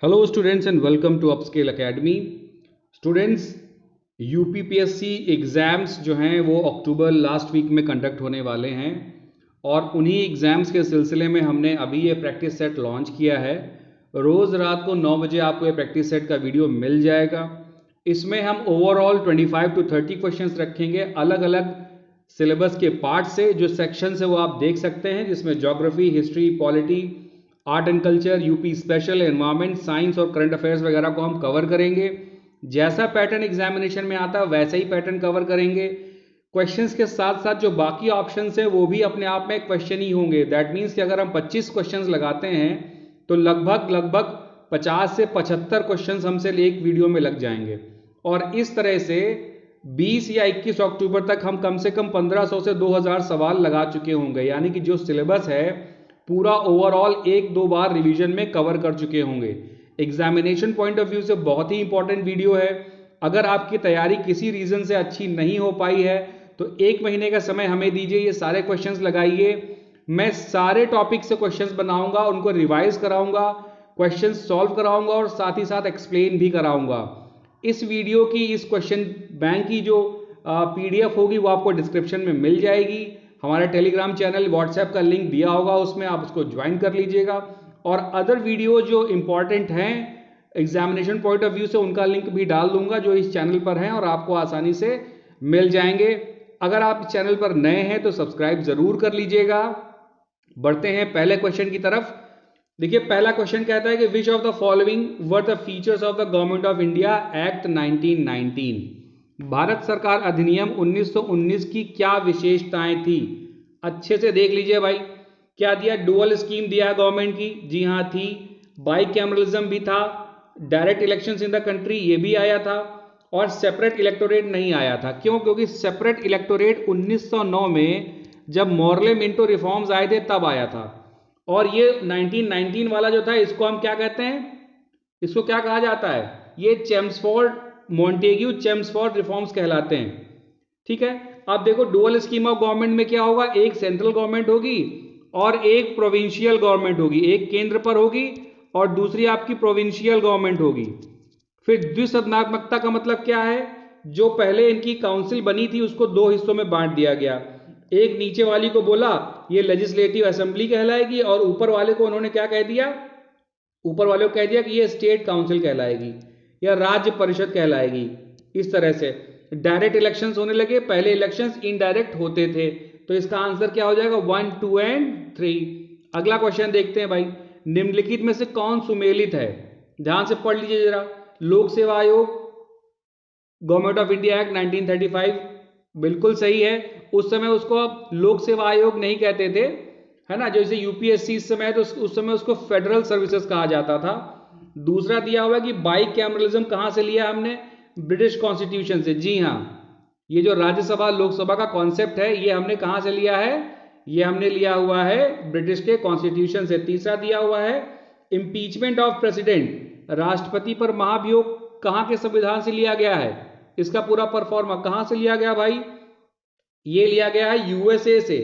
Hello students and welcome to upscale academy. Students, UPPSC exams जो हैं वो October last week में conduct होने वाले हैं और उन्हीं एग्ज़ाम्स के सिलसिले में हमने अभी ये प्रैक्टिस सेट लॉन्च किया है। रोज़ रात को 9 बजे आपको ये प्रैक्टिस सेट का वीडियो मिल जाएगा। इसमें हम ओवरऑल 25 to 30 क्वेश्चंस रखेंगे अलग अलग सिलेबस के पार्ट से। जो सेक्शन है वो आप देख सकते हैं, जिसमें geography, history, polity, art and culture, UP special, environment, science और करंट अफेयर्स वगैरह को हम कवर करेंगे। जैसा पैटर्न एग्जामिनेशन में आता है वैसा ही पैटर्न कवर करेंगे। क्वेश्चंस के साथ साथ जो बाकी ऑप्शंस हैं वो भी अपने आप में क्वेश्चन ही होंगे। दैट मीन्स कि अगर हम 25 क्वेश्चंस लगाते हैं तो लगभग 50 से 75 क्वेश्चंस हमसे एक वीडियो में लग जाएंगे। और इस तरह से 20 या 21 अक्टूबर तक हम कम से कम 1500 से 2000 सवाल लगा चुके होंगे। यानी कि जो सिलेबस है पूरा ओवरऑल 1-2 बार रिवीजन में कवर कर चुके होंगे। एग्जामिनेशन पॉइंट ऑफ व्यू से बहुत ही इंपॉर्टेंट वीडियो है। अगर आपकी तैयारी किसी रीजन से अच्छी नहीं हो पाई है तो 1 महीने का समय हमें दीजिए, ये सारे क्वेश्चंस लगाइए। मैं सारे टॉपिक से क्वेश्चंस बनाऊंगा, उनको रिवाइज कराऊंगा, क्वेश्चंस सॉल्व कराऊंगा और साथ ही साथ एक्सप्लेन भी कराऊंगा। इस वीडियो की, इस क्वेश्चन बैंक की जो PDF होगी वो आपको डिस्क्रिप्शन में मिल जाएगी। हमारा टेलीग्राम चैनल, व्हाट्सएप का लिंक दिया होगा, उसमें आप उसको ज्वाइन कर लीजिएगा। और अदर वीडियो जो इंपॉर्टेंट हैं एग्जामिनेशन पॉइंट ऑफ व्यू से, उनका लिंक भी डाल दूंगा जो इस चैनल पर हैं और आपको आसानी से मिल जाएंगे। अगर आप इस चैनल पर नए हैं तो सब्सक्राइब जरूर कर लीजिएगा। बढ़ते हैं पहले क्वेश्चन की तरफ। देखिए, पहला क्वेश्चन कहता है कि which of the following were the features of the government of India act 1919। Bharat सरकार अधिनियम 1919 की क्या विशेषताएं थी? अच्छे से देख लीजिए भाई। क्या दिया? डुअल स्कीम दिया गवर्नमेंट की, जी हाँ थी। बाइकैमरलिज्म भी था, direct elections in the country ये भी आया था, और सेपरेट इलेक्टोरेट नहीं आया था। क्यों? क्योंकि सेपरेट इलेक्टोरेट 1909 में जब मॉर्ले मिंटो रिफॉर्म्स आए थे तब आया था। और ये 1919 वाला जो था, इसको हम क्या कहते हैं? इसको क्या कहा जाता है? ये चेम्सफोर्ड, मॉन्टेग्यू चेम्सफोर्ड रिफॉर्म्स कहलाते हैं। ठीक है। अब देखो, डुअल स्कीम ऑफ गवर्नमेंट में क्या होगा? एक सेंट्रल गवर्नमेंट होगी और एक प्रोविंशियल गवर्नमेंट होगी। एक केंद्र पर होगी और दूसरी आपकी प्रोविंशियल गवर्नमेंट होगी। फिर द्विसदनात्मकता का मतलब क्या है? जो पहले इनकी काउंसिल बनी थी उसको 2 हिस्सों में बांट दिया गया। एक नीचे वाली को बोला ये लेजिस्लेटिव असेंबली कहलाएगी, और ऊपर वाले को उन्होंने क्या कह दिया? ऊपर वाले को कह दिया कि ये स्टेट काउंसिल कहलाएगी या राज्य परिषद कहलाएगी। इस तरह से डायरेक्ट इलेक्शंस होने लगे, पहले इलेक्शंस इनडायरेक्ट होते थे। तो इसका आंसर क्या हो जाएगा? 1, 2 एंड 3। अगला क्वेश्चन देखते हैं भाई। निम्नलिखित में से कौन सुमेलित है? ध्यान से पढ़ लीजिए जरा। लोक सेवा आयोग, गवर्नमेंट ऑफ इंडिया एक्ट 1935 बिल्कुल सही है। उस समय उसको लोक सेवा आयोग नहीं कहते थे, है ना। जैसे यूपीएससी इस समय है तो उस समय उसको फेडरल सर्विसेज कहा जाता था। दूसरा दिया हुआ है कि बाइकैमरलिज्म कहां से लिया हमने? ब्रिटिश कॉन्स्टिट्यूशन से। जी हाँ, ये जो राज्यसभा लोकसभा का कॉन्सेप्ट है ये हमने कहां से लिया है? ये हमने लिया हुआ है ब्रिटिश के कॉन्स्टिट्यूशन से। तीसरा दिया हुआ है इम्पीचमेंट ऑफ प्रेसिडेंट, राष्ट्रपति पर महाभियोग कहां के संविधान से लिया गया है? इसका पूरा परफॉर्मा कहां से लिया गया भाई? ये लिया गया है यूएसए से।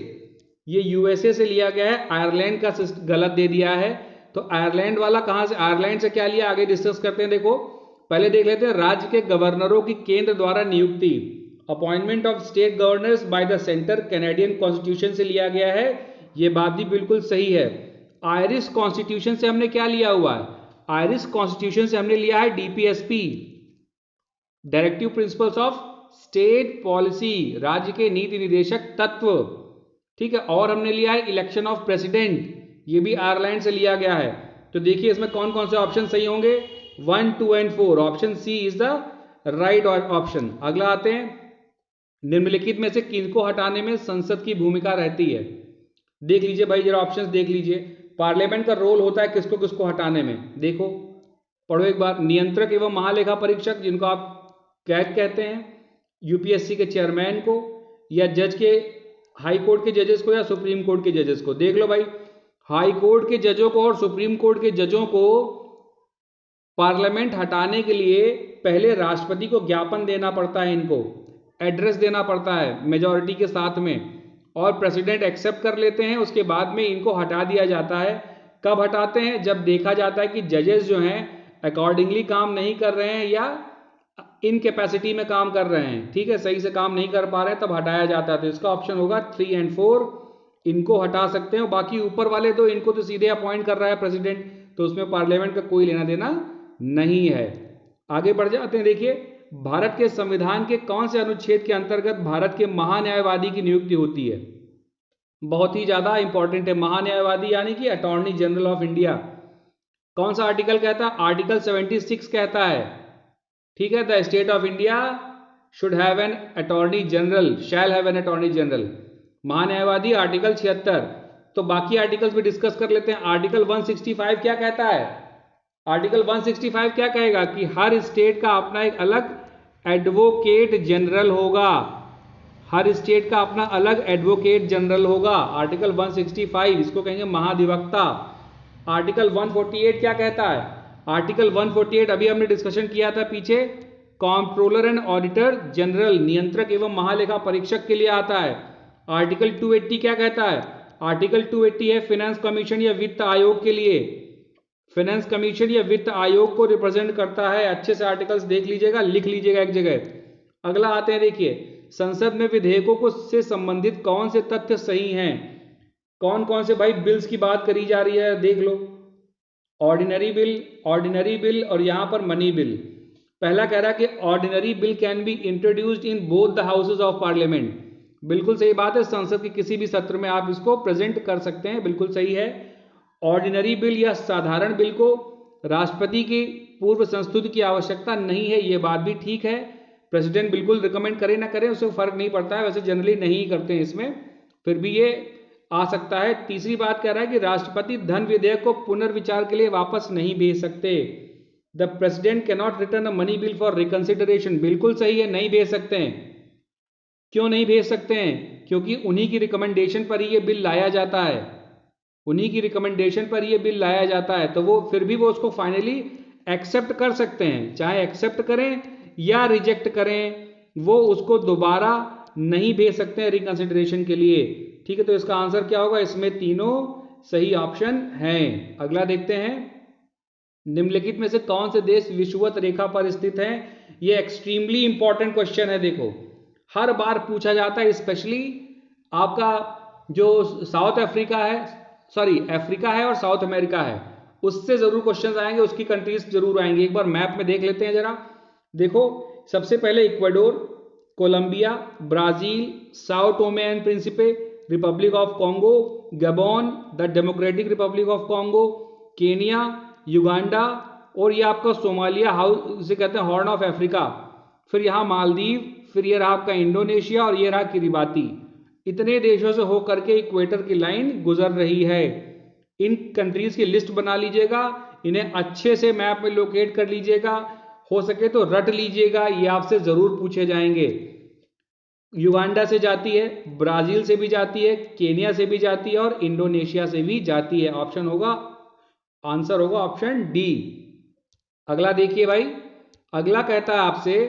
ये यूएसए से लिया गया है। आयरलैंड का गलत दे दिया है, तो आयरलैंड वाला कहां से? आयरलैंड से क्या लिया, आगे डिस्कस करते हैं। देखो, पहले देख लेते हैं राज्य के गवर्नरों की केंद्र द्वारा नियुक्ति, appointment of state governors by the centre, Canadian constitution से लिया गया है। ये बात भी बिल्कुल सही है। आयरिश कॉन्स्टिट्यूशन से हमने क्या लिया हुआ है? आयरिश कॉन्स्टिट्यूशन से हमने लिया है DPSP, directive principles of state policy, राज्य के नीति निर्देशक तत्व। ठीक है। और हमने लिया है इलेक्शन ऑफ प्रेसिडेंट, ये भी आयरलैंड से लिया गया है। तो देखिए इसमें कौन कौन से ऑप्शन सही होंगे? 1, 2 and 4। Option C is the right option. अगला आते हैं, निम्नलिखित में से किनको हटाने में संसद की भूमिका रहती है? देख लीजिए भाई, जरा ऑप्शंस देख लीजिए। पार्लियामेंट का रोल होता है किसको किसको हटाने में? देखो, पढ़ो एक बार। नियंत्रक एवं महालेखा परीक्षक, जिनको आप कैग कहते हैं, यूपीएससी के चेयरमैन को, या जज के, हाई कोर्ट के जजेस को, या सुप्रीम कोर्ट के जजेस को। देख लो भाई, हाई कोर्ट के जजों को और सुप्रीम कोर्ट के जजों को पार्लियामेंट हटाने के लिए पहले राष्ट्रपति को ज्ञापन देना पड़ता है, इनको एड्रेस देना पड़ता है मेजॉरिटी के साथ में, और प्रेसिडेंट एक्सेप्ट कर लेते हैं। उसके बाद में इनको हटा दिया जाता है। कब हटाते हैं? जब देखा जाता है कि जजेस जो हैं अकॉर्डिंगली काम नहीं कर रहे हैं या इन कैपेसिटी में काम कर रहे हैं, ठीक है, सही से काम नहीं कर पा रहे हैं, तब हटाया जाता है। तो इसका ऑप्शन होगा 3 एंड 4, इनको हटा सकते हैं। बाकी ऊपर वाले दो, इनको तो सीधे अपॉइंट कर रहा है प्रेसिडेंट, तो उसमें पार्लियामेंट का कोई लेना देना नहीं है। आगे बढ़ जाते हैं। देखिए, भारत के संविधान के कौन से अनुच्छेद के अंतर्गत भारत के महान्यायवादी की नियुक्ति होती है? बहुत ही ज्यादा इंपॉर्टेंट है। महान्यायवादी यानी कि अटॉर्नी जनरल ऑफ इंडिया। कौन सा आर्टिकल कहता है? आर्टिकल 76 कहता है, ठीक है, the state of India should have an attorney general, shall have an attorney general. महान्यायवादी आर्टिकल 76। तो बाकी आर्टिकल्स भी डिस्कस कर लेते हैं। आर्टिकल 165 क्या कहता है? आर्टिकल 165 क्या कहेगा कि हर स्टेट का अपना एक अलग एडवोकेट जनरल होगा। हर स्टेट का अपना अलग एडवोकेट जनरल होगा। आर्टिकल 165, इसको कहेंगे महाधिवक्ता। आर्टिकल 148 क्या कहता है? आर्टिकल 148 अभी हमने डिस्कशन किया था पीछे, कॉम्प्ट्रोलर एंड ऑडिटर जनरल, नियंत्रक एवं महालेखा परीक्षक के लिए आता है। आर्टिकल 280 क्या कहता है? आर्टिकल 280 है फाइनेंस कमीशन या वित्त आयोग के लिए। फाइनेंस कमीशन या वित्त आयोग को रिप्रेजेंट करता है। अच्छे से आर्टिकल्स देख लीजिएगा, लिख लीजिएगा एक जगह। अगला आते हैं, देखिए, संसद में विधेयकों को से संबंधित कौन से तथ्य सही हैं? कौन कौन से भाई बिल्स की बात करी जा रही है, देख लो। ऑर्डिनरी बिल और यहां पर मनी बिल। पहला कह रहा है कि ordinary bill can be introduced in both the houses of parliament. बिल्कुल सही बात है, संसद के किसी भी सत्र में आप इसको प्रेजेंट कर सकते हैं, बिल्कुल सही है। ऑर्डिनरी बिल या साधारण बिल को राष्ट्रपति की पूर्व संस्तुति की आवश्यकता नहीं है, ये बात भी ठीक है। प्रेसिडेंट बिल्कुल रिकमेंड करे ना करे उससे फर्क नहीं पड़ता है, वैसे जनरली नहीं करते हैं इसमें, फिर भी ये आ सकता है। तीसरी बात कह रहा है कि राष्ट्रपति धन विधेयक को पुनर्विचार के लिए वापस नहीं भेज सकते। The president can not return a money bill for reconsideration. बिल्कुल सही है, नहीं भेज सकते हैं। क्यों नहीं भेज सकते हैं? क्योंकि उन्हीं की रिकमेंडेशन पर ही ये बिल लाया जाता है। उन्हीं की रिकमेंडेशन पर ये बिल लाया जाता है, तो वो फिर भी वो उसको फाइनली एक्सेप्ट कर सकते हैं। चाहे एक्सेप्ट करें या रिजेक्ट करें, वो उसको दोबारा नहीं भेज सकते हैं रिकंसिडरेशन के लिए, ठीक है। तो इसका आंसर क्या होगा? इसमें तीनों सही ऑप्शन हैं। अगला देखते हैं, निम्नलिखित में से कौन से देश विषुवत रेखा पर स्थित हैं? ये एक्सट्रीमली इंपॉर्टेंट क्वेश्चन है। देखो, हर बार पूछा जाता है, स्पेशली आपका जो साउथ अफ्रीका है, सॉरी अफ्रीका है और साउथ अमेरिका है, उससे जरूर क्वेश्चंस आएंगे, उसकी कंट्रीज जरूर आएंगे। एक बार मैप में देख लेते हैं जरा। देखो, सबसे पहले Ecuador, Colombia, Brazil, Sao Tome and Principe, Republic of Congo, Gabon, the Democratic Republic of Congo, Kenya, Uganda और ये आपका सोमालिया, हाउस इसे कहते हैं हॉर्न ऑफ अफ्रीका, फिर यहाँ मालदीव, फिर ये रहा आपका इंडोनेशिया और ये रहा किरिबाती। इतने देशों से होकर के इक्वेटर की लाइन गुजर रही है। इन कंट्रीज की लिस्ट बना लीजिएगा, इन्हें अच्छे से मैप में लोकेट कर लीजिएगा, हो सके तो रट लीजिएगा, ये आपसे जरूर पूछे जाएंगे। युगांडा से जाती है, ब्राजील से भी जाती है, केनिया से भी जाती है और इंडोनेशिया से भी जाती है। ऑप्शन होगा, आंसर होगा ऑप्शन डी। अगला देखिए भाई, अगला कहता है आपसे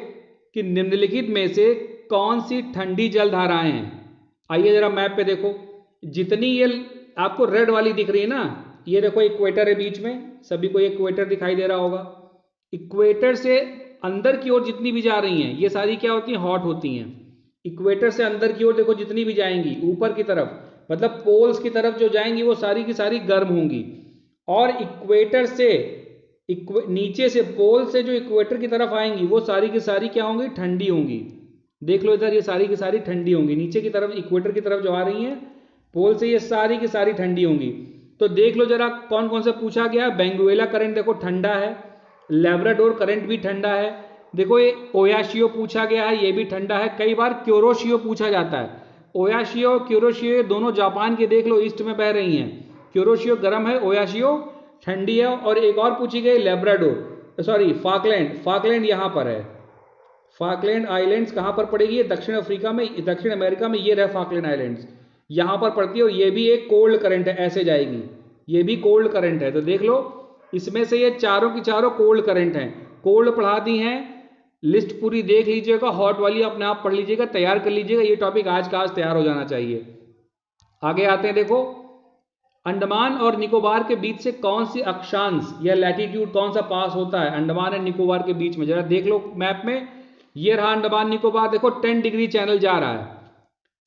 कि निम्नलिखित में से कौन सी ठंडी जल धाराएं हैं? आइए जरा मैप पे देखो, जितनी ये आपको रेड वाली दिख रही है ना, ये देखो इक्वेटर है बीच में, सभी को इक्वेटर दिखाई दे रहा होगा। इक्वेटर से अंदर की ओर जितनी भी जा रही हैं, ये सारी क्या होती हैं? हॉट होती हैं। इक्वेटर से अंदर की ओर देखो, जितनी भी जाएंगी ऊपर की तरफ, मतलब पोल्स की तरफ जो जाएंगी, वो सारी की सारी गर्म होंगी। और इक्वेटर से नीचे से, पोल से जो इक्वेटर की तरफ आएंगी, वो सारी की सारी क्या होंगी? ठंडी होंगी। देख लो इधर, ये सारी की सारी ठंडी होंगी। नीचे की तरफ, इक्वेटर की तरफ जो आ रही हैं पोल से, ये सारी की सारी ठंडी होंगी। तो देख लो जरा कौन कौन सा पूछा गया। बेंगुएला करंट देखो ठंडा है, लेब्राडोर करंट भी ठंडा है। देखो ये ओयाशियो पूछा गया है, ये भी ठंडा है। कई बार क्यूरोशियो पूछा जाता है। ओयाशियो क्यूरोशियो दोनों जापान के देख लो ईस्ट में बह रही हैं। क्यूरोशियो गर्म है, ओयाशियो ठंडी है। और एक और पूछी गई लेब्राडोर, सॉरी फाकलैंड, फाकलैंड यहाँ पर है। फाकलैंड आइलैंड्स कहाँ पर पड़ेगी? दक्षिण अफ्रीका में, दक्षिण अमेरिका में ये रहे फाकलैंड आइलैंड्स, यहाँ पर पड़ती है। और ये भी एक कोल्ड करंट है, ऐसे जाएगी, ये भी कोल्ड करंट है। तो देख लो, इसमें से ये चारों की चारों कोल्ड करंट हैं। कोल्ड पढ़ा दी हैं, लिस्ट पूरी देख लीजिएगा, हॉट वाली अपने आप पढ़ लीजिएगा, तैयार कर लीजिएगा। ये टॉपिक आज का आज तैयार हो जाना चाहिए। आगे आते हैं, देखो अंडमान और निकोबार के बीच से कौन सी अक्षांश या लैटिट्यूड कौन सा पास होता है अंडमान एंड निकोबार के बीच में? जरा देख लो मैप में, ये रहा अंडमान निकोबार, देखो 10 डिग्री चैनल जा रहा है,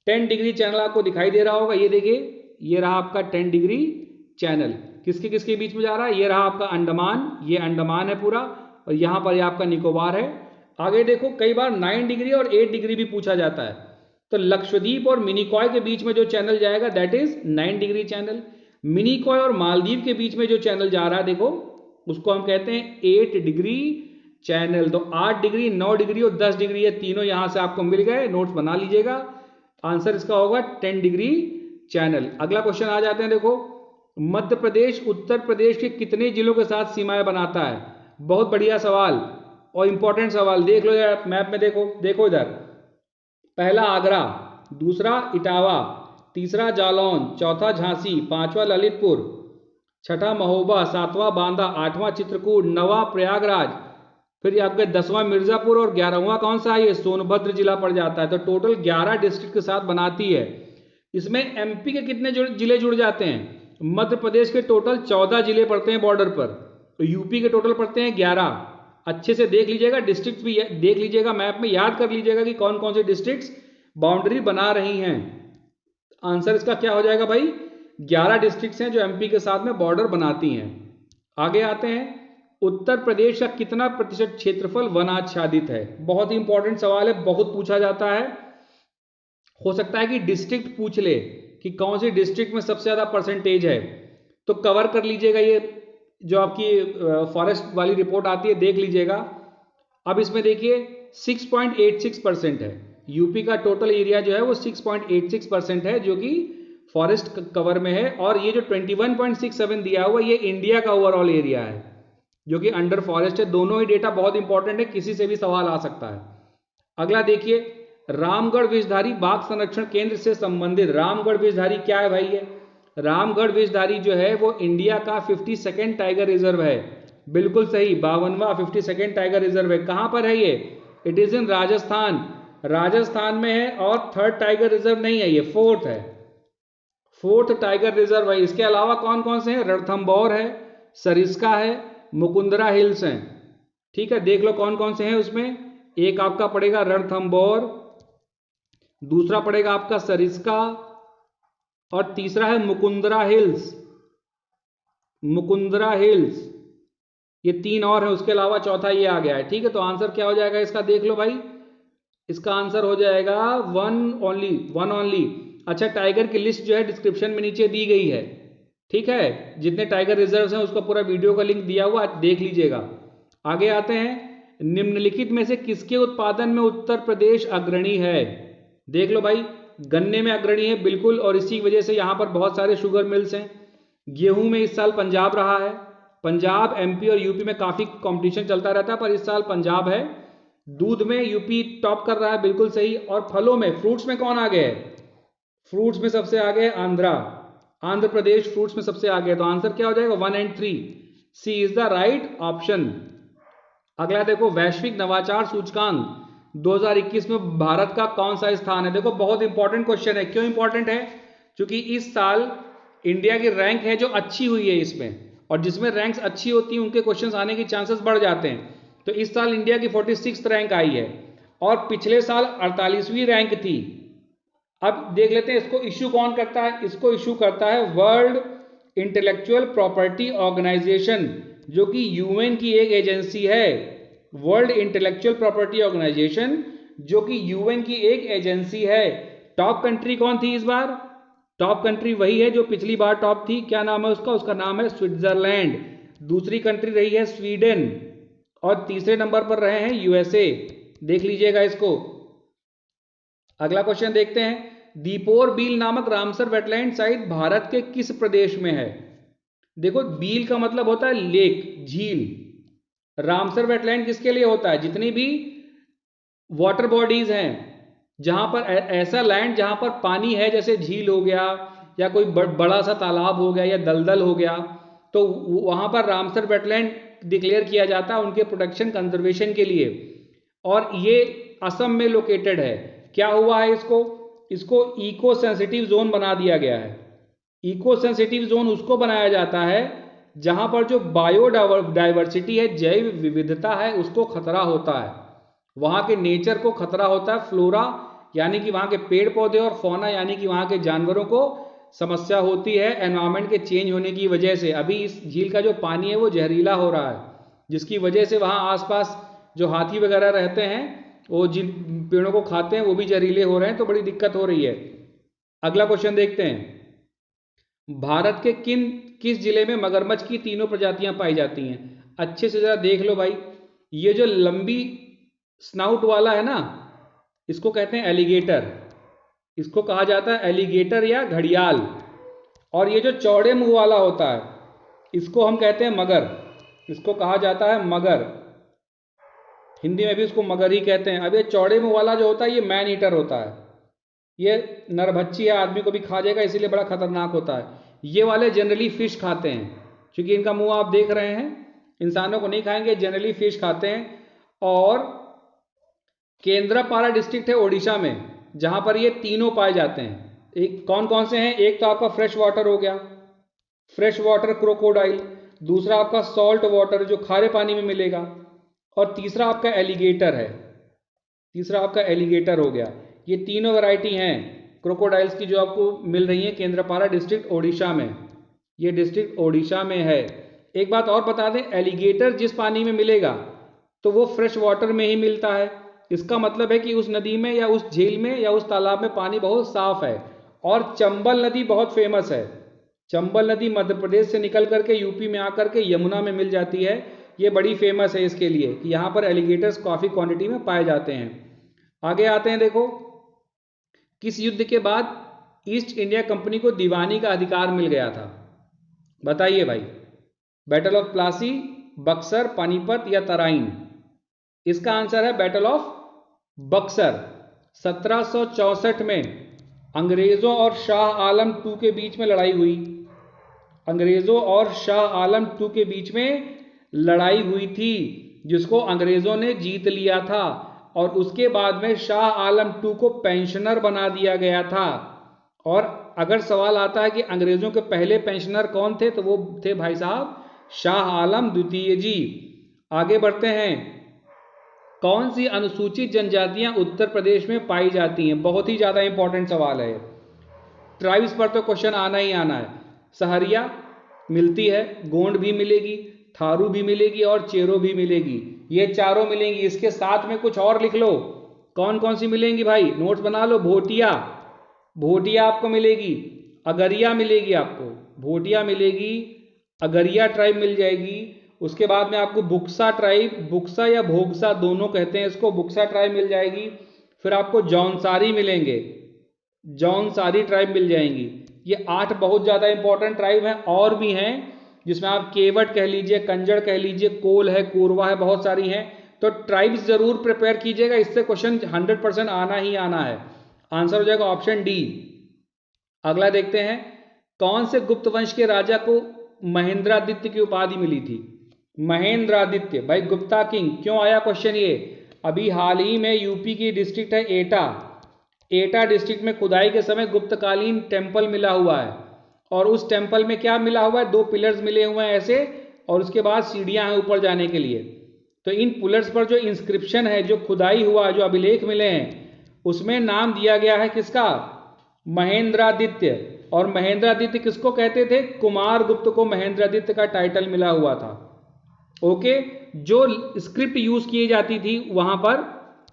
10 डिग्री चैनल आपको दिखाई दे रहा होगा, ये देखिए, ये रहा आपका 10 डिग्री चैनल, किसके किसके बीच में जा रहा है? ये रहा आपका अंडमान, ये अंडमान है पूरा, और यहां पर ये आपका निकोबार है। आगे देखो, कई बार 9 डिग्री और 8 डिग्री भी पूछा जाता है, तो लक्षद्वीप और मिनिकॉय के बीच में जो चैनल जाएगा that is 9 degree channel. Minicoy और मालदीव के बीच में जो चैनल जा रहा है देखो, उसको हम कहते हैं 8 डिग्री चैनल। तो 8 डिग्री, 9 डिग्री और 10 डिग्री, ये तीनों यहां से आपको मिल गए, नोट्स बना लीजिएगा। आंसर इसका होगा 10 डिग्री चैनल। अगला क्वेश्चन आ जाते हैं, देखो मध्य प्रदेश उत्तर प्रदेश के कितने जिलों के साथ सीमाएं बनाता है? बहुत बढ़िया सवाल और इंपॉर्टेंट सवाल, देख लो यार मैप में, देखो देखो इधर, पहला आगरा, दूसरा इटावा, तीसरा जालौन, चौथा झांसी, पांचवा ललितपुर, छठा महोबा, सातवां बांदा, आठवां चित्रकूट, नवा प्रयागराज, फिर आपके 10वां मिर्जापुर और 11वां कौन सा है? ये सोनभद्र जिला पड़ जाता है। तो टोटल 11 डिस्ट्रिक्ट के साथ बनाती है। इसमें एमपी के कितने जिले जुड़ जाते हैं? मध्य प्रदेश के टोटल 14 जिले पड़ते हैं बॉर्डर पर, तो यूपी के टोटल पड़ते हैं 11। अच्छे से देख लीजिएगा, डिस्ट्रिक्ट भी देख लीजिएगा, मैप में याद कर लीजिएगा कि कौन कौन से डिस्ट्रिक्ट्स बाउंड्री बना रही हैं। आंसर इसका क्या हो जाएगा भाई? 11 डिस्ट्रिक्ट्स हैं जो एमपी के साथ में बॉर्डर बनाती हैं। आगे आते हैं, उत्तर प्रदेश का कितना प्रतिशत क्षेत्रफल वन आच्छादित है? बहुत ही इंपॉर्टेंट सवाल है, बहुत पूछा जाता है। हो सकता है कि डिस्ट्रिक्ट पूछ ले कि कौन सी डिस्ट्रिक्ट में सबसे ज्यादा परसेंटेज है, तो कवर कर लीजिएगा, ये जो आपकी फॉरेस्ट वाली रिपोर्ट आती है देख लीजिएगा। अब इसमें देखिए 6.86% है, यूपी का टोटल एरिया जो है वो 6.86% है जो कि फॉरेस्ट कवर में है, और ये जो 21.67 दिया हुआ ये इंडिया का ओवरऑल एरिया है जो कि अंडर फॉरेस्ट है। दोनों ही डेटा बहुत इंपॉर्टेंट है, किसी से भी सवाल आ सकता है। अगला देखिए, रामगढ़ विषधारी बाघ संरक्षण केंद्र से संबंधित, रामगढ़ विषधारी क्या है भाई? ये रामगढ़ विषधारी जो है वो इंडिया का 52nd टाइगर रिजर्व है। बिल्कुल सही, 52वां 52nd टाइगर रिजर्व है। कहां पर है ये? It is in Rajasthan, Rajasthan में है, और 3rd टाइगर रिजर्व नहीं है, ये 4th है, 4th टाइगर रिजर्व है। इसके अलावा कौन कौन से हैं? रणथंभौर है, सरिस्का है, मुकुंदरा हिल्स हैं। ठीक है, देख लो कौन कौन से हैं उसमें। एक आपका पड़ेगा रणथंभौर, दूसरा पड़ेगा आपका सरिस्का, और तीसरा है मुकुंदरा हिल्स, मुकुंदरा हिल्स, ये 3 और है, उसके अलावा चौथा ये आ गया है। ठीक है, तो आंसर क्या हो जाएगा इसका? देख लो भाई, इसका आंसर हो जाएगा वन ओनली। अच्छा, टाइगर की लिस्ट जो है डिस्क्रिप्शन में नीचे दी गई है। ठीक है, जितने टाइगर रिजर्व्स हैं उसका पूरा वीडियो का लिंक दिया हुआ, देख लीजिएगा। आगे आते हैं, निम्नलिखित में से किसके उत्पादन में उत्तर प्रदेश अग्रणी है? देख लो भाई, गन्ने में अग्रणी है बिल्कुल, और इसी वजह से यहां पर बहुत सारे शुगर मिल्स हैं। गेहूं में इस साल पंजाब रहा है, पंजाब, एमपी और यूपी में काफी कंपटीशन चलता रहता है, पर इस साल पंजाब है। दूध में यूपी टॉप कर रहा है, बिल्कुल सही। और फलों में, फ्रूट्स में कौन आ गए? फ्रूट्स में सबसे आगे आंध्र प्रदेश फ्रूट्स में सबसे आगे। तो आंसर क्या हो जाएगा? 1 और 3, सी इज द राइट ऑप्शन। अगला देखो, वैश्विक नवाचार सूचकांक 2021 में भारत का कौन सा स्थान है? देखो बहुत इंपॉर्टेंट क्वेश्चन है। क्यों इंपॉर्टेंट है? क्योंकि इस साल इंडिया की रैंक है जो अच्छी हुई है इसमें, और जिसमें रैंक्स अच्छी होती हैं उनके क्वेश्चंस आने के चांसेस बढ़ जाते हैं। तो इस साल इंडिया की 46th रैंक आई है, और पिछले साल 48वीं रैंक थी। अब देख लेते हैं इसको इश्यू कौन करता है। इसको इश्यू करता है वर्ल्ड इंटेलेक्चुअल प्रॉपर्टी ऑर्गेनाइजेशन, जो कि यूएन की एक एजेंसी है। वर्ल्ड इंटेलेक्चुअल प्रॉपर्टी ऑर्गेनाइजेशन जो कि यूएन की एक एजेंसी है। टॉप कंट्री कौन थी इस बार? टॉप कंट्री वही है जो पिछली बार टॉप थी। क्या नाम है उसका? उसका नाम है स्विट्जरलैंड। दूसरी कंट्री रही है स्वीडन, और तीसरे नंबर पर रहे हैं यूएसए। देख लीजिएगा इसको। अगला क्वेश्चन देखते हैं, दीपोर बील नामक रामसर वेटलैंड साइट भारत के किस प्रदेश में है? देखो, बील का मतलब होता है लेक, झील। रामसर वेटलैंड किसके लिए होता है? जितनी भी वाटर बॉडीज हैं, जहां पर ऐसा लैंड जहां पर पानी है, जैसे झील हो गया या कोई बड़ा सा तालाब हो गया या दलदल हो गया, तो वहां पर रामसर वेटलैंड डिक्लेयर किया जाता है उनके प्रोटेक्शन कंजर्वेशन के लिए। और ये असम में लोकेटेड है। क्या हुआ है इसको? इसको इको सेंसिटिव जोन बना दिया गया है। इको सेंसिटिव जोन उसको बनाया जाता है जहां पर जो बायोडाइवर्सिटी है, जैव विविधता है, उसको खतरा होता है, वहां के नेचर को खतरा होता है, फ्लोरा यानी कि वहां के पेड़ पौधे और फौना यानी कि वहां के जानवरों को समस्या होती है एनवायरमेंट के चेंज होने की वजह से। अभी इस झील का जो पानी है वो जहरीला हो रहा है, जिसकी वजह से वहां आसपास जो हाथी वगैरह रहते हैं वो जिन पेड़ों को खाते हैं वो भी जहरीले हो रहे हैं, तो बड़ी दिक्कत हो रही है। अगला क्वेश्चन देखते हैं, भारत के किस जिले में मगरमच्छ की तीनों प्रजातियां पाई जाती हैं? अच्छे से जरा देख लो भाई, ये जो लंबी स्नाउट वाला है ना, इसको कहते हैं एलिगेटर, इसको कहा जाता है एलिगेटर या घड़ियाल। और ये जो चौड़े मुंह वाला होता है इसको हम कहते हैं मगर, इसको कहा जाता है मगर, हिंदी में भी इसको मगर ही कहते हैं। अब ये चौड़े मुंह वाला जो होता है ये मैन ईटर होता है, ये नरभक्षी है, आदमी को भी खा जाएगा, इसीलिए बड़ा खतरनाक होता है। ये वाले जनरली फिश खाते हैं, क्योंकि इनका मुंह आप देख रहे हैं, इंसानों को नहीं खाएंगे, जनरली फिश खाते हैं। और केंद्रापारा डिस्ट्रिक्ट है ओडिशा में, जहां पर ये तीनों पाए जाते हैं। एक कौन कौन से हैं? एक तो आपका फ्रेश वाटर हो गया, फ्रेश वाटर क्रोकोडाइल, दूसरा आपका सॉल्ट वाटर जो खारे पानी में मिलेगा, और तीसरा आपका एलिगेटर है, तीसरा आपका एलिगेटर हो गया। ये तीनों वैरायटी हैं क्रोकोडाइल्स की जो आपको मिल रही है केंद्रपारा डिस्ट्रिक्ट ओडिशा में, ये डिस्ट्रिक्ट ओडिशा में है। एक बात और बता दें, एलिगेटर जिस पानी में मिलेगा तो वो फ्रेश वाटर में ही मिलता है, इसका मतलब है कि उस नदी में या उस झील में या उस तालाब में पानी बहुत साफ है। और चंबल नदी बहुत फेमस है, चंबल नदी मध्य प्रदेश से निकल करके यूपी में आकर के यमुना में मिल जाती है, ये बड़ी फेमस है इसके लिए कि यहाँ पर एलिगेटर्स काफ़ी क्वांटिटी में पाए जाते हैं। आगे आते हैं, देखो किस युद्ध के बाद ईस्ट इंडिया कंपनी को दीवानी का अधिकार मिल गया था? बताइए भाई, बैटल ऑफ प्लासी, बक्सर, पानीपत या तराइन? इसका आंसर है बैटल ऑफ बक्सर। 1764 में अंग्रेजों और शाह आलम टू के बीच में लड़ाई हुई, अंग्रेजों और शाह आलम टू के बीच में लड़ाई हुई थी, जिसको अंग्रेजों ने जीत लिया था, और उसके बाद में शाह आलम टू को पेंशनर बना दिया गया था। और अगर सवाल आता है कि अंग्रेजों के पहले पेंशनर कौन थे, तो वो थे भाई साहब शाह आलम द्वितीय जी। आगे बढ़ते हैं, कौन सी अनुसूचित जनजातियां उत्तर प्रदेश में पाई जाती हैं? बहुत ही ज्यादा इंपॉर्टेंट सवाल है, ट्राइब्स पर तो क्वेश्चन आना ही आना है। सहरिया मिलती है, गोंड भी मिलेगी, थारू भी मिलेगी और चेरो भी मिलेगी, ये चारों मिलेंगी। इसके साथ में कुछ और लिख लो, कौन कौन सी मिलेंगी भाई, नोट्स बना लो। भोटिया, भोटिया आपको मिलेगी, अगरिया मिलेगी, आपको भोटिया मिलेगी, अगरिया ट्राइब मिल जाएगी। उसके बाद में आपको बुक्सा ट्राइब, बुक्सा या भोगसा दोनों कहते हैं इसको, बुक्सा ट्राइब मिल जाएगी। फिर आपको जौनसारी मिलेंगे, जौनसारी ट्राइब मिल जाएंगी। ये 8 बहुत ज़्यादा इंपॉर्टेंट ट्राइब हैं, और भी हैं जिसमें आप केवट कह लीजिए, कंजड़ कह लीजिए, कोल है, कोरवा है, बहुत सारी हैं। तो ट्राइब्स जरूर प्रिपेयर कीजिएगा, इससे क्वेश्चन 100% आना ही आना है। आंसर हो जाएगा ऑप्शन डी। अगला देखते हैं, कौन से गुप्त वंश के राजा को महेंद्रादित्य की उपाधि मिली थी? महेंद्रादित्य, भाई गुप्ता किंग क्यों आया क्वेश्चन ये? अभी हाल ही में यूपी की डिस्ट्रिक्ट है एटा, एटा डिस्ट्रिक्ट में खुदाई के समय गुप्तकालीन टेम्पल मिला हुआ है, और उस टेम्पल में क्या मिला हुआ है? 2 पिलर्स मिले हुए हैं ऐसे, और उसके बाद सीढ़ियां हैं ऊपर जाने के लिए। तो इन पिलर्स पर जो इंस्क्रिप्शन है, जो खुदाई हुआ, जो अभिलेख मिले हैं, उसमें नाम दिया गया है किसका? महेंद्रादित्य। और महेंद्रादित्य किसको कहते थे? कुमार गुप्त को महेंद्रादित्य का टाइटल मिला हुआ था। ओके, जो स्क्रिप्ट यूज की जाती थी वहां पर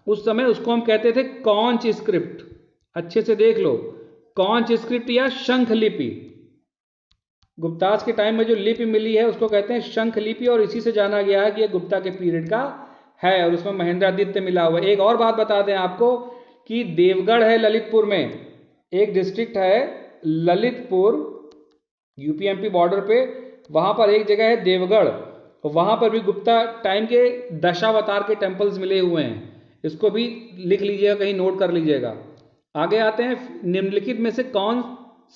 उस समय, उसको हम कहते थे कौंच स्क्रिप्ट। अच्छे से देख लो, कौंच स्क्रिप्ट या शंख लिपि। गुप्तास के टाइम में जो लिपि मिली है उसको कहते हैं शंख लिपि, और इसी से जाना गया है कि ये गुप्ता के पीरियड का है, और उसमें महेंद्रादित्य मिला हुआ है। एक और बात बता दें आपको कि देवगढ़ है ललितपुर में, एक डिस्ट्रिक्ट है ललितपुर, यूपी एमपी बॉर्डर पे, वहां पर एक जगह है देवगढ़, वहां पर भी गुप्ता टाइम के दशावतार के टेम्पल्स मिले हुए हैं, इसको भी लिख लीजिएगा, कहीं नोट कर लीजिएगा। आगे आते हैं, निम्नलिखित में से कौन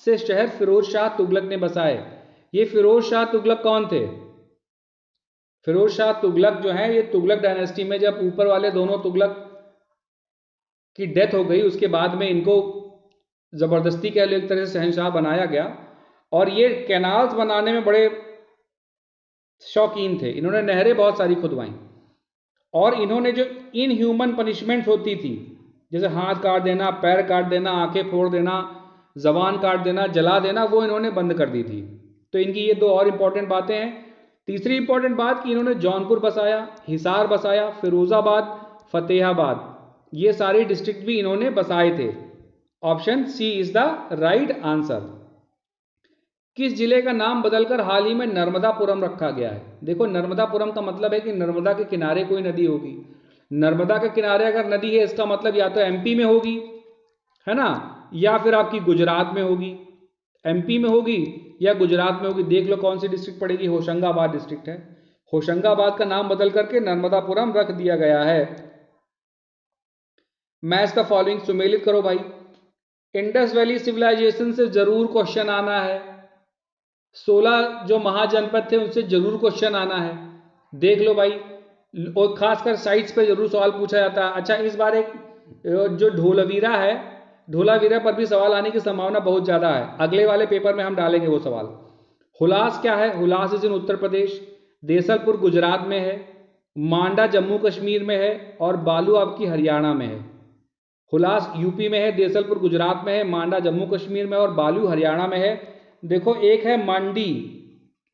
से शहर फिरोज शाह तुगलक ने बसाए? ये फिरोज शाह तुगलक कौन थे? फिरोज शाह तुगलक जो है, ये तुगलक डायनेस्टी में जब ऊपर वाले दोनों तुगलक की डेथ हो गई, उसके बाद में इनको जबरदस्ती कह लो एक तरह से शहनशाह बनाया गया, और ये कैनाल्स बनाने में बड़े शौकीन थे, इन्होंने नहरें बहुत सारी खुदवाई। और इन्होंने जो इनह्यूमन पनिशमेंट्स होती थी, जैसे हाथ काट देना, पैर काट देना, आंखें फोड़ देना, जबान काट देना, जला देना, वो इन्होंने बंद कर दी थी। तो इनकी ये दो और इंपॉर्टेंट बातें हैं। तीसरी इंपॉर्टेंट बात कि इन्होंने जौनपुर बसाया, हिसार बसाया, फिरोजाबाद, फतेहाबाद, ये सारे डिस्ट्रिक्ट भी इन्होंने बसाए थे। Option C is the right answer. किस जिले का नाम बदलकर हाल ही में नर्मदापुरम रखा गया है? देखो, नर्मदापुरम का मतलब है कि नर्मदा के किनारे कोई नदी होगी। नर्मदा के किनारे अगर नदी है, इसका मतलब या तो एमपी में होगी, है ना, या फिर आपकी गुजरात में होगी। एमपी में होगी या गुजरात में होगी। देख लो कौन सी डिस्ट्रिक्ट पड़ेगी, होशंगाबाद डिस्ट्रिक्ट है। होशंगाबाद का नाम बदल करके नर्मदापुरम रख दिया गया है। मैच द फॉलोइंग, सुमेलित करो भाई। इंडस वैली सिविलाइजेशन से जरूर क्वेश्चन आना है। 16 जो महाजनपद थे उनसे जरूर क्वेश्चन आना है। देख लो भाई, और खासकर साइट्स पे जरूर सवाल पूछा जाता है। अच्छा, इस बार एक जो ढोलावीरा है, ढोलावीरा पर भी सवाल आने की संभावना बहुत ज़्यादा है। अगले वाले पेपर में हम डालेंगे वो सवाल। हुलास क्या है? हुलास इज इन उत्तर प्रदेश, देसलपुर गुजरात में है, मांडा जम्मू कश्मीर में है, और बालू आपकी हरियाणा में है। हुलास यूपी में है, देसलपुर गुजरात में है, मांडा जम्मू कश्मीर में और बालू हरियाणा में है। देखो, एक है मंडी,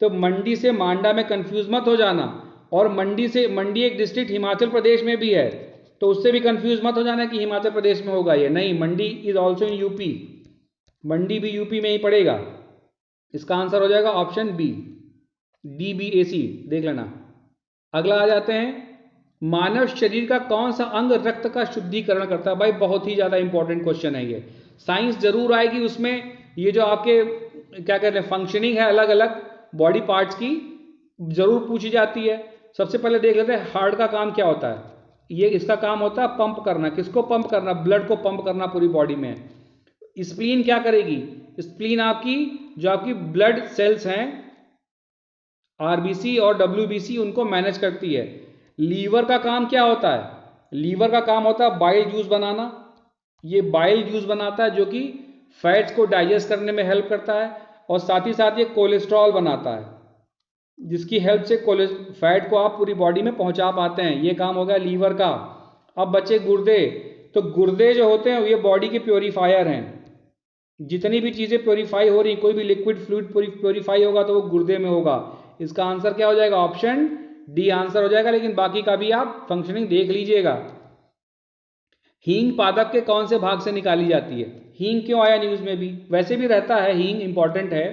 तो मंडी से मांडा में कंफ्यूज मत हो जाना। और मंडी से, मंडी एक डिस्ट्रिक्ट हिमाचल प्रदेश में भी है, तो उससे भी कंफ्यूज मत हो जाना कि हिमाचल प्रदेश में होगा ये, नहीं, मंडी इज ऑल्सो इन यूपी, मंडी भी यूपी में ही पड़ेगा। इसका आंसर हो जाएगा ऑप्शन बी, DBAC, देख लेना। अगला आ जाते हैं, मानव शरीर का कौन सा अंग रक्त का शुद्धिकरण करता है? भाई बहुत ही ज्यादा इंपॉर्टेंट क्वेश्चन है ये, साइंस जरूर आएगी उसमें। ये जो आपके क्या कहते हैं फंक्शनिंग है अलग अलग बॉडी पार्ट्स की, जरूर पूछी जाती है। सबसे पहले देख लेते हैं हार्ट का काम क्या होता है। ये इसका काम होता है पंप करना। किसको पंप करना? ब्लड को पंप करना पूरी बॉडी में। स्प्लीन क्या करेगी? स्प्लीन आपकी जो आपकी ब्लड सेल्स हैं RBC और WBC उनको मैनेज करती है। लीवर का काम क्या होता है? लीवर का काम होता है बाइल जूस बनाना। ये बाइल जूस बनाता है जो कि फैट्स को डाइजेस्ट करने में हेल्प करता है, और साथ ही साथ ये कोलेस्ट्रॉल बनाता है, जिसकी हेल्प से फैट को आप पूरी बॉडी में पहुंचा पाते हैं। ये काम हो गया लीवर का। अब बचे गुर्दे। तो गुर्दे जो होते हैं ये बॉडी के प्योरीफायर हैं। जितनी भी चीजें प्योरीफाई हो रही, कोई भी लिक्विड फ्लूइड प्योरीफाई होगा तो वो गुर्दे में होगा। इसका आंसर क्या हो जाएगा? ऑप्शन डी आंसर हो जाएगा, लेकिन बाकी का भी आप फंक्शनिंग देख लीजिएगा। हींग पादप के कौन से भाग से निकाली जाती है? हींग क्यों आया न्यूज में भी? वैसे भी रहता है, हींग इंपॉर्टेंट है,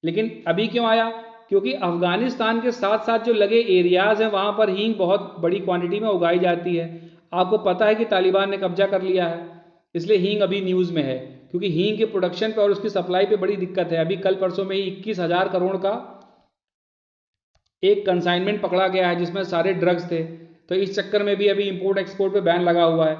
लेकिन अभी क्यों आया? क्योंकि अफगानिस्तान के साथ साथ जो लगे एरियाज हैं वहां पर हींग बहुत बड़ी क्वांटिटी में उगाई जाती है। आपको पता है कि तालिबान ने कब्जा कर लिया है, इसलिए हींग अभी न्यूज में है, क्योंकि हींग के प्रोडक्शन पे और उसकी सप्लाई पे बड़ी दिक्कत है। अभी कल परसों में ही 21,000 करोड़ का एक कंसाइनमेंट पकड़ा गया है जिसमें सारे ड्रग्स थे। तो इस चक्कर में भी अभी इंपोर्ट एक्सपोर्ट पे बैन लगा हुआ है।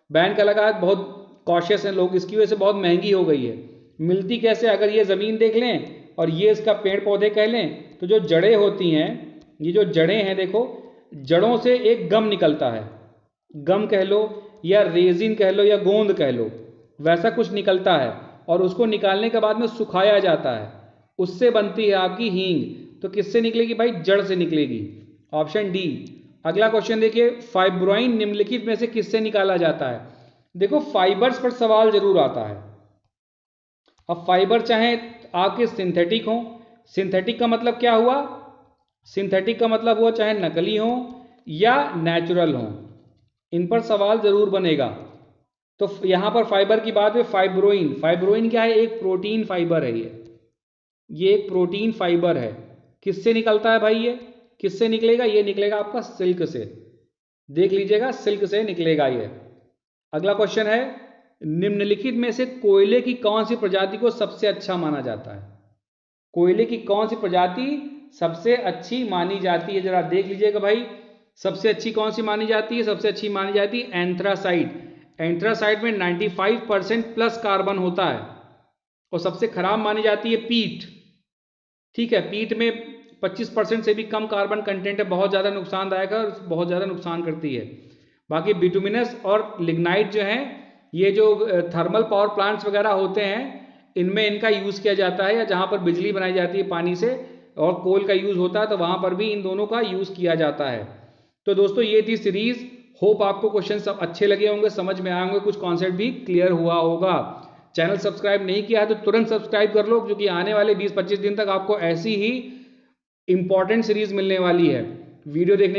बैन का लगा है, बहुत कॉशियस हैं लोग, इसकी वजह से बहुत महंगी हो गई है। मिलती कैसे? अगर ये ज़मीन देख लें और ये इसका पेड़ पौधे कह लें, तो जो जड़ें होती हैं, ये जो जड़ें हैं देखो, जड़ों से एक गम निकलता है, गम कह लो या रेजिन कह लो या गोंद कह लो, वैसा कुछ निकलता है, और उसको निकालने के बाद में सुखाया जाता है, उससे बनती है आपकी हींग। तो किससे निकलेगी भाई? जड़ से निकलेगी। Option D. अगला क्वेश्चन देखिए, फाइब्रोइन निम्नलिखित में से किससे निकाला जाता है? देखो, फाइबर्स पर सवाल जरूर आता है। अब फाइबर चाहे आपके सिंथेटिक हो, सिंथेटिक का मतलब क्या हुआ? सिंथेटिक का मतलब हुआ चाहे नकली हो या नेचुरल हो, इन पर सवाल जरूर बनेगा। तो यहां पर फाइबर की बात है, फाइब्रोइन। फाइब्रोइन क्या है? एक प्रोटीन फाइबर है ये एक प्रोटीन फाइबर है। किससे निकलता है भाई? ये किससे निकलेगा? ये निकलेगा आपका सिल्क से। देख लीजिएगा, सिल्क से निकलेगा ये। अगला क्वेश्चन है, निम्नलिखित में से कोयले की कौन सी प्रजाति को सबसे अच्छा माना जाता है? कोयले की कौन सी प्रजाति सबसे अच्छी मानी जाती है? जरा देख लीजिएगा भाई, सबसे अच्छी कौन सी मानी जाती है? सबसे अच्छी मानी जाती है एंथ्रासाइट। एंथ्रासाइट में 95% प्लस कार्बन होता है। और सबसे खराब मानी जाती है पीट। ठीक है, पीट में 25% से भी कम कार्बन कंटेंट है, बहुत ज़्यादा नुकसानदायक है और बहुत ज़्यादा नुकसान करती है। बाकी बिटुमिनस और लिग्नाइट जो हैं, ये जो थर्मल पावर प्लांट्स वगैरह होते हैं, इनमें इनका यूज़ किया जाता है, या जहाँ पर बिजली बनाई जाती है पानी से और कोल का यूज़ होता है तो वहाँ पर भी इन दोनों का यूज़ किया जाता है। तो दोस्तों ये थी सीरीज। होप आपको क्वेश्चन सब अच्छे लगे होंगे, समझ में आए होंगे, कुछ कॉन्सेप्ट भी क्लियर हुआ होगा। चैनल सब्सक्राइब नहीं किया है तो तुरंत सब्सक्राइब कर लो, क्योंकि आने वाले 20-25 दिन तक आपको ऐसी ही इंपॉर्टेंट सीरीज मिलने वाली है। वीडियो देखने